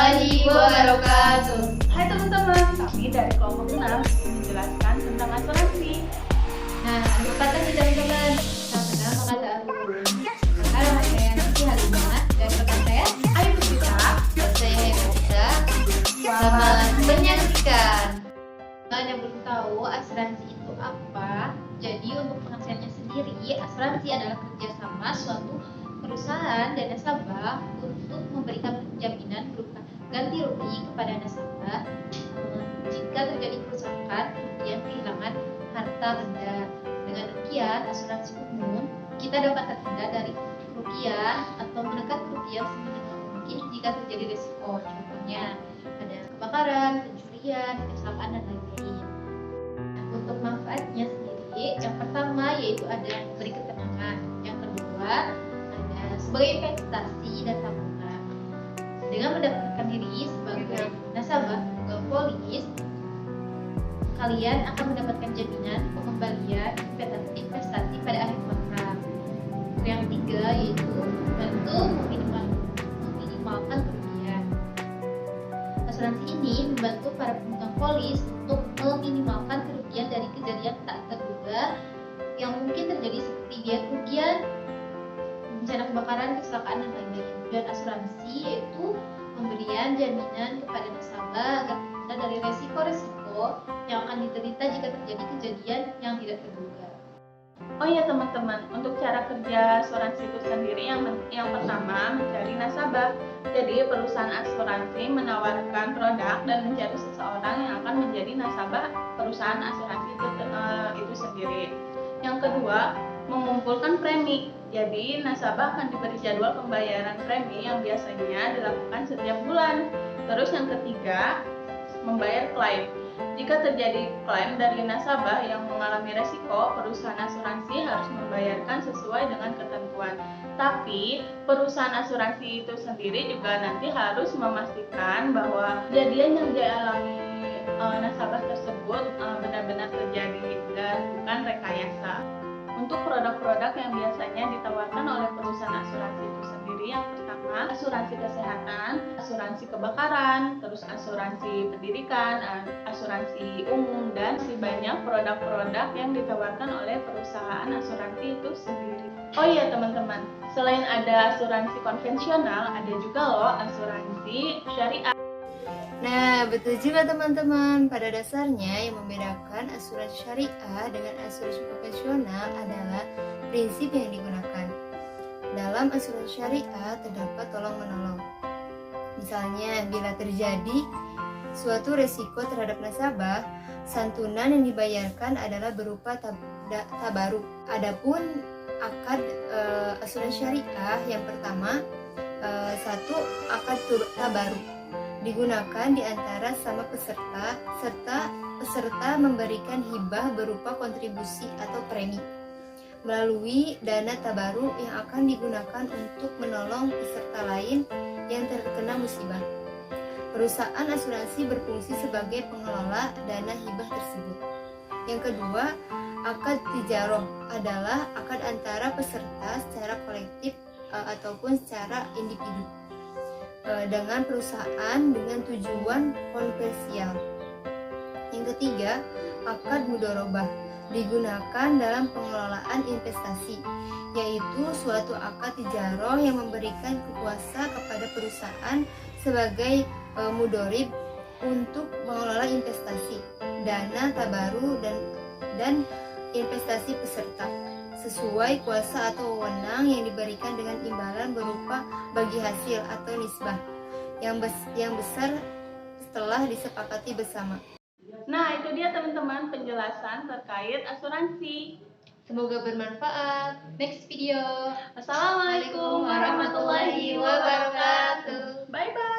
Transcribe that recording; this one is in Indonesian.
warahmatullahi wabarakatuh. Hai teman-teman, kami dari kelompok 6 ingin menjelaskan tentang asuransi. Nah, kesempatan nih teman-teman. Sama-sama maka Arul. Halo, saya Nanti Halimah dan rekan saya Ayo kita dan saya Herita. Selamat menyaksikan. Kalian yang belum tahu asuransi itu apa? Jadi untuk pengertiannya sendiri, asuransi adalah kerjasama suatu perusahaan dan nasabah untuk memberikan jaminan berupa ganti rugi kepada nasabah jika terjadi kerusakan kemudian kehilangan harta benda. Dengan demikian, asuransi umum kita dapat terhindar dari kerugian atau menekan kerugian seminimal mungkin jika terjadi risiko. Contohnya ada kebakaran, pencurian, kecelakaan dan lain-lain. Nah, untuk manfaatnya sendiri, yang pertama yaitu ada beri ketenangan, yang kedua ada sebagai investasi dan tabungan. Dengan mendaftarkan diri sebagai nasabah pemegang polis, kalian akan mendapatkan jaminan pengembalian investasi pada akhir kontrak. Yang ketiga yaitu membantu meminimalkan kerugian. Asuransi ini membantu para pemegang polis untuk meminimalkan kerugian dari kejadian tak terduga yang mungkin terjadi seperti biaya kerugian, bencana kebakaran, kecelakaan dan lain-lain. Dan asuransi yaitu pemberian jaminan kepada nasabah agar terhindar dari resiko-resiko yang akan diderita jika terjadi kejadian yang tidak terduga. Oh iya teman-teman, untuk cara kerja asuransi itu sendiri yang pertama mencari nasabah. Jadi perusahaan asuransi menawarkan produk dan mencari seseorang yang akan menjadi nasabah perusahaan asuransi itu sendiri. Yang kedua, mengumpulkan premi. Jadi nasabah akan diberi jadwal pembayaran premi yang biasanya dilakukan setiap bulan. Terus yang ketiga, membayar klaim. Jika terjadi klaim dari nasabah yang mengalami resiko, perusahaan asuransi harus membayarkan sesuai dengan ketentuan. Tapi, perusahaan asuransi itu sendiri juga nanti harus memastikan bahwa kejadian yang dialami nasabah tersebut benar-benar terjadi dan bukan rekayasa. Untuk produk-produk yang biasanya ditawarkan oleh perusahaan asuransi itu sendiri, yang pertama asuransi kesehatan, asuransi kebakaran, terus asuransi pendidikan, asuransi umum, dan masih banyak produk-produk yang ditawarkan oleh perusahaan asuransi itu sendiri. Oh iya teman-teman, selain ada asuransi konvensional, ada juga loh asuransi syariah. Nah, betul juga teman-teman. Pada dasarnya yang membedakan asuransi syariah dengan asuransi konvensional adalah prinsip yang digunakan. Dalam asuransi syariah terdapat tolong-menolong. Misalnya, bila terjadi suatu resiko terhadap nasabah, santunan yang dibayarkan adalah berupa tabaruk. Adapun akad asuransi syariah yang pertama, satu akad tabaruk digunakan di antara sama peserta serta peserta memberikan hibah berupa kontribusi atau premi melalui dana tabaruk yang akan digunakan untuk menolong peserta lain yang terkena musibah. Perusahaan asuransi berfungsi sebagai pengelola dana hibah tersebut. Yang kedua, akad tijaroh adalah akad antara peserta secara kolektif ataupun secara individu dengan perusahaan dengan tujuan komersial. Yang ketiga, akad mudorobah digunakan dalam pengelolaan investasi, yaitu suatu akad tijaroh yang memberikan kuasa kepada perusahaan sebagai mudorib untuk mengelola investasi, dana tabaru dan investasi peserta sesuai kuasa atau wewenang yang diberikan dengan imbalan berupa bagi hasil atau nisbah yang besar setelah disepakati bersama. Nah, itu dia teman-teman penjelasan terkait asuransi. Semoga bermanfaat. Next video. Assalamualaikum warahmatullahi wabarakatuh. Bye bye.